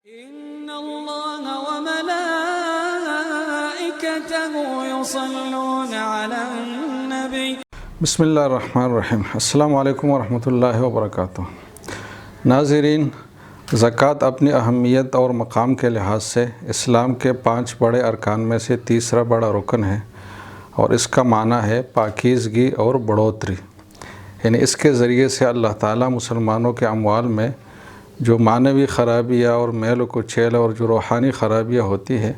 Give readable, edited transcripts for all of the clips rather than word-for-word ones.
إن الله وملائكته يصلون على النبي بسم اللہ الرحمن الرحیم۔ السلام علیکم ورحمۃ اللہ وبرکاتہ۔ ناظرین، زکوٰۃ اپنی اہمیت اور مقام کے لحاظ سے اسلام کے 5 بڑے ارکان میں سے تیسرا بڑا رکن ہے، اور اس کا معنی ہے پاکیزگی اور بڑھوتری۔ یعنی اس کے ذریعے سے اللہ تعالیٰ مسلمانوں کے اموال میں جو معنوی خرابیاں اور میل و کچیل اور جو روحانی خرابیاں ہوتی ہیں،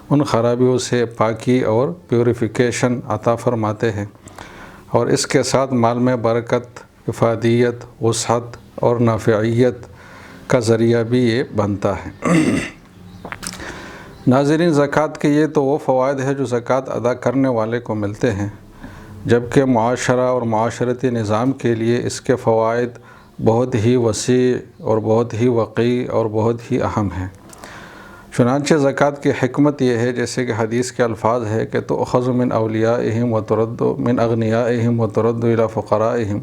ان خرابیوں سے پاکی اور پیوریفیکیشن عطا فرماتے ہیں، اور اس کے ساتھ مال میں برکت، افادیت، وسعت اور نافعیت کا ذریعہ بھی یہ بنتا ہے۔ ناظرین، زکوٰۃ کے یہ تو وہ فوائد ہیں جو زکوٰۃ ادا کرنے والے کو ملتے ہیں، جبکہ معاشرہ اور معاشرتی نظام کے لیے اس کے فوائد بہت ہی وسیع اور بہت ہی وقیع اور بہت ہی اہم ہیں۔ چنانچہ زکوٰۃ کی حکمت یہ ہے، جیسے کہ حدیث کے الفاظ ہے کہ تؤخذ من اولیائہم وترد من اغنیائہم وترد الی فقرائہم،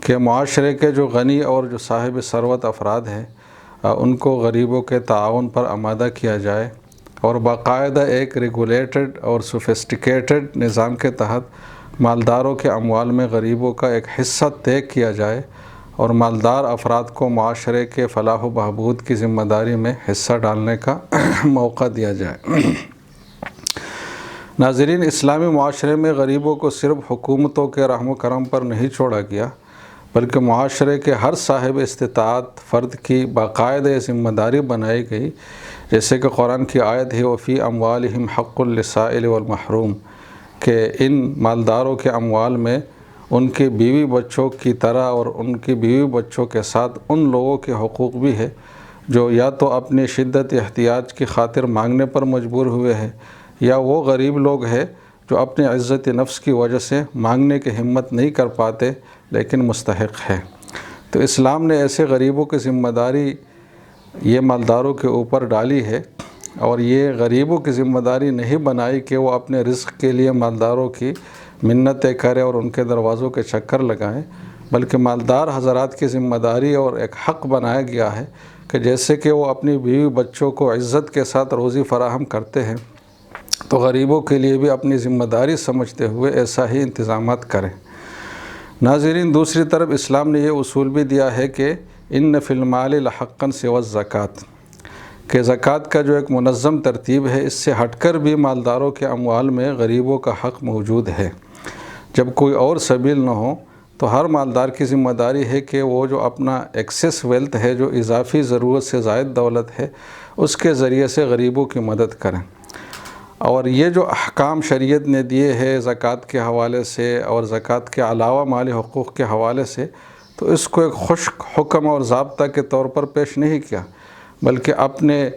کہ معاشرے کے جو غنی اور جو صاحب ثروت افراد ہیں ان کو غریبوں کے تعاون پر آمادہ کیا جائے، اور باقاعدہ ایک ریگولیٹڈ اور سوفسٹیکیٹڈ نظام کے تحت مالداروں کے اموال میں غریبوں کا ایک حصہ طے کیا جائے، اور مالدار افراد کو معاشرے کے فلاح و بہبود کی ذمہ داری میں حصہ ڈالنے کا موقع دیا جائے۔ ناظرین، اسلامی معاشرے میں غریبوں کو صرف حکومتوں کے رحم و کرم پر نہیں چھوڑا گیا، بلکہ معاشرے کے ہر صاحب استطاعت فرد کی باقاعدہ ذمہ داری بنائی گئی، جیسے کہ قرآن کی آیت ہے وفی اموالہم حق للسائل والمحروم، کہ ان مالداروں کے اموال میں ان کے بیوی بچوں کی طرح اور ان کی بیوی بچوں کے ساتھ ان لوگوں کے حقوق بھی ہے جو یا تو اپنی شدت احتیاج کی خاطر مانگنے پر مجبور ہوئے ہیں، یا وہ غریب لوگ ہیں جو اپنی عزت نفس کی وجہ سے مانگنے کی ہمت نہیں کر پاتے لیکن مستحق ہے۔ تو اسلام نے ایسے غریبوں کی ذمہ داری یہ مالداروں کے اوپر ڈالی ہے، اور یہ غریبوں کی ذمہ داری نہیں بنائی کہ وہ اپنے رزق کے لیے مالداروں کی منتیں کریں اور ان کے دروازوں کے چکر لگائیں، بلکہ مالدار حضرات کی ذمہ داری اور ایک حق بنایا گیا ہے کہ جیسے کہ وہ اپنی بیوی بچوں کو عزت کے ساتھ روزی فراہم کرتے ہیں، تو غریبوں کے لیے بھی اپنی ذمہ داری سمجھتے ہوئے ایسا ہی انتظامات کریں۔ ناظرین، دوسری طرف اسلام نے یہ اصول بھی دیا ہے کہ ان فی المال لحقا سوی الزکوٰۃ، کہ زکوٰۃ کا جو ایک منظم ترتیب ہے، اس سے ہٹ کر بھی مالداروں کے اموال میں غریبوں کا حق موجود ہے۔ جب کوئی اور سبیل نہ ہو تو ہر مالدار کی ذمہ داری ہے کہ وہ جو اپنا ایکسیس ویلتھ ہے، جو اضافی ضرورت سے زائد دولت ہے، اس کے ذریعے سے غریبوں کی مدد کریں۔ اور یہ جو احکام شریعت نے دیے ہیں زکوٰۃ کے حوالے سے اور زکوٰۃ کے علاوہ مالی حقوق کے حوالے سے، تو اس کو ایک خشک حکم اور ضابطہ کے طور پر پیش نہیں کیا، بلکہ اپنے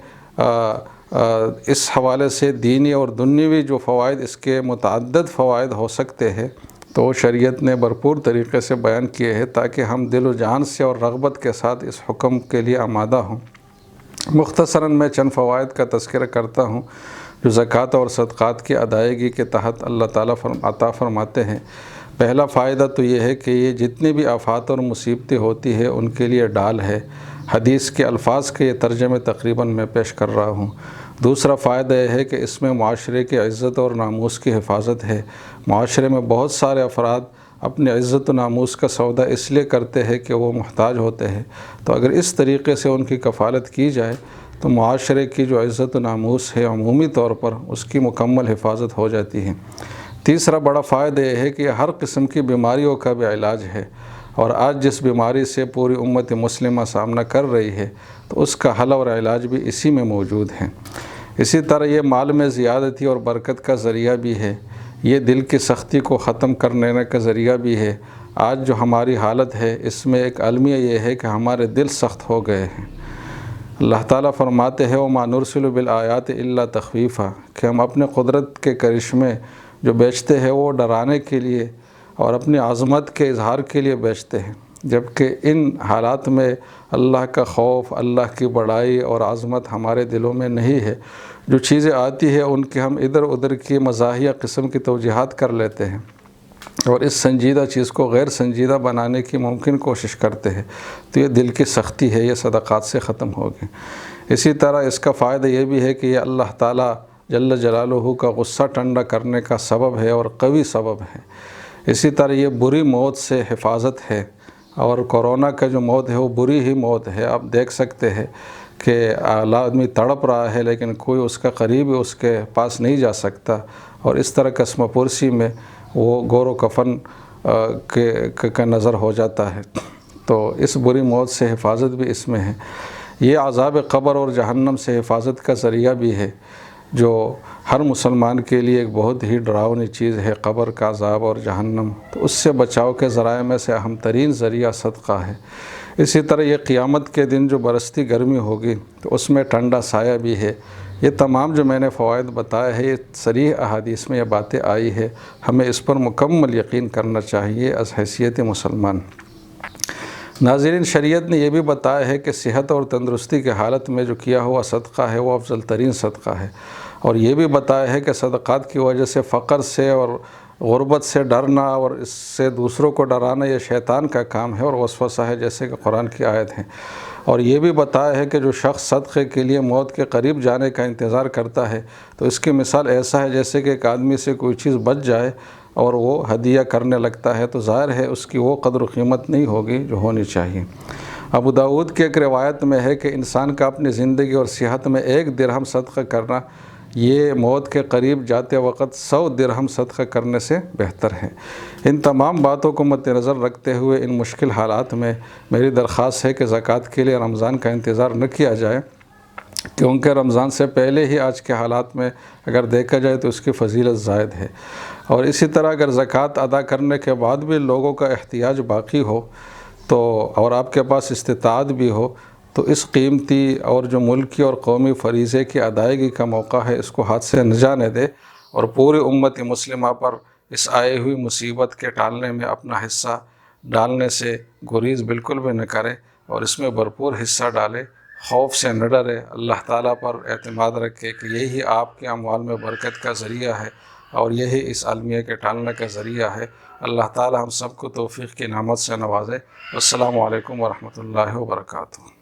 اس حوالے سے دینی اور دنیوی جو فوائد، اس کے متعدد فوائد ہو سکتے ہیں، تو وہ شریعت نے بھرپور طریقے سے بیان کیے ہیں تاکہ ہم دل و جان سے اور رغبت کے ساتھ اس حکم کے لیے آمادہ ہوں۔ مختصراً میں چند فوائد کا تذکرہ کرتا ہوں جو زکوٰۃ اور صدقات کی ادائیگی کے تحت اللہ تعالیٰ عطا فرماتے ہیں۔ پہلا فائدہ تو یہ ہے کہ یہ جتنی بھی آفات اور مصیبتیں ہوتی ہیں ان کے لیے ڈال ہے۔ حدیث کے الفاظ کے یہ ترجمے تقریباً میں پیش کر رہا ہوں۔ دوسرا فائدہ یہ ہے کہ اس میں معاشرے کی عزت اور ناموس کی حفاظت ہے۔ معاشرے میں بہت سارے افراد اپنی عزت و ناموس کا سودا اس لیے کرتے ہیں کہ وہ محتاج ہوتے ہیں، تو اگر اس طریقے سے ان کی کفالت کی جائے تو معاشرے کی جو عزت و ناموس ہے عمومی طور پر اس کی مکمل حفاظت ہو جاتی ہے۔ تیسرا بڑا فائدہ یہ ہے کہ ہر قسم کی بیماریوں کا بھی علاج ہے، اور آج جس بیماری سے پوری امت مسلمہ سامنا کر رہی ہے تو اس کا حل اور علاج بھی اسی میں موجود ہے۔ اسی طرح یہ مال میں زیادتی اور برکت کا ذریعہ بھی ہے، یہ دل کی سختی کو ختم کر لینے کا ذریعہ بھی ہے۔ آج جو ہماری حالت ہے اس میں ایک المیہ یہ ہے کہ ہمارے دل سخت ہو گئے ہیں۔ اللہ تعالیٰ فرماتے ہیں وَمَا نُرْسِلُ بِالْآيَاتِ إِلَّا تَخْوِيفًا، کہ ہم اپنے قدرت کے کرشمے جو بیچتے ہیں وہ ڈرانے کے لیے اور اپنی عظمت کے اظہار کے لیے بیچتے ہیں، جبکہ ان حالات میں اللہ کا خوف، اللہ کی بڑائی اور عظمت ہمارے دلوں میں نہیں ہے۔ جو چیزیں آتی ہیں ان کی ہم ادھر ادھر کی مزاحیہ قسم کی توجیہات کر لیتے ہیں، اور اس سنجیدہ چیز کو غیر سنجیدہ بنانے کی ممکن کوشش کرتے ہیں، تو یہ دل کی سختی ہے، یہ صدقات سے ختم ہوگی۔ اسی طرح اس کا فائدہ یہ بھی ہے کہ یہ اللہ تعالیٰ جل جلالہ کا غصہ ٹھنڈا کرنے کا سبب ہے اور قوی سبب ہے۔ اسی طرح یہ بری موت سے حفاظت ہے، اور کورونا کا جو موت ہے وہ بری ہی موت ہے۔ آپ دیکھ سکتے ہیں کہ آدمی تڑپ رہا ہے لیکن کوئی اس کا قریب اس کے پاس نہیں جا سکتا، اور اس طرح قسم پرسی میں وہ گور و کفن کا نظر ہو جاتا ہے۔ تو اس بری موت سے حفاظت بھی اس میں ہے۔ یہ عذاب قبر اور جہنم سے حفاظت کا ذریعہ بھی ہے، جو ہر مسلمان کے لیے ایک بہت ہی ڈراؤنی چیز ہے، قبر کا عذاب اور جہنم۔ تو اس سے بچاؤ کے ذرائع میں سے اہم ترین ذریعہ صدقہ ہے۔ اسی طرح یہ قیامت کے دن جو برستی گرمی ہوگی تو اس میں ٹھنڈا سایہ بھی ہے۔ یہ تمام جو میں نے فوائد بتائے ہیں، یہ صریح احادیث میں یہ باتیں آئی ہے، ہمیں اس پر مکمل یقین کرنا چاہیے از حیثیت مسلمان۔ ناظرین، شریعت نے یہ بھی بتایا ہے کہ صحت اور تندرستی کے حالت میں جو کیا ہوا صدقہ ہے وہ افضل ترین صدقہ ہے، اور یہ بھی بتایا ہے کہ صدقات کی وجہ سے فقر سے اور غربت سے ڈرنا اور اس سے دوسروں کو ڈرانا یہ شیطان کا کام ہے اور وسوسہ ہے، جیسے کہ قرآن کی آیت ہے۔ اور یہ بھی بتایا ہے کہ جو شخص صدقے کے لیے موت کے قریب جانے کا انتظار کرتا ہے تو اس کی مثال ایسا ہے جیسے کہ ایک آدمی سے کوئی چیز بچ جائے اور وہ ہدیہ کرنے لگتا ہے، تو ظاہر ہے اس کی وہ قدر و قیمت نہیں ہوگی جو ہونی چاہیے۔ ابو داؤد کی ایک روایت میں ہے کہ انسان کا اپنی زندگی اور صحت میں 1 درہم صدقہ کرنا یہ موت کے قریب جاتے وقت 100 درہم صدقہ کرنے سے بہتر ہے۔ ان تمام باتوں کو مد نظر رکھتے ہوئے ان مشکل حالات میں میری درخواست ہے کہ زکوٰۃ کے لیے رمضان کا انتظار نہ کیا جائے، کیونکہ رمضان سے پہلے ہی آج کے حالات میں اگر دیکھا جائے تو اس کی فضیلت زائد ہے۔ اور اسی طرح اگر زکوٰۃ ادا کرنے کے بعد بھی لوگوں کا احتیاج باقی ہو تو اور آپ کے پاس استطاعت بھی ہو تو اس قیمتی اور جو ملکی اور قومی فریضے کی ادائیگی کا موقع ہے، اس کو ہاتھ سے نہ جانے دے، اور پوری امت مسلمہ پر اس آئی ہوئی مصیبت کے ٹالنے میں اپنا حصہ ڈالنے سے گریز بالکل بھی نہ کرے، اور اس میں بھرپور حصہ ڈالے، خوف سے نہ ڈرے، اللہ تعالیٰ پر اعتماد رکھے کہ یہی آپ کے اموال میں برکت کا ذریعہ ہے اور یہی اس المیہ کے ٹالنے کا ذریعہ ہے۔ اللہ تعالیٰ ہم سب کو توفیق کی نعمت سے نوازے۔ السلام علیکم ورحمۃ اللہ وبرکاتہ۔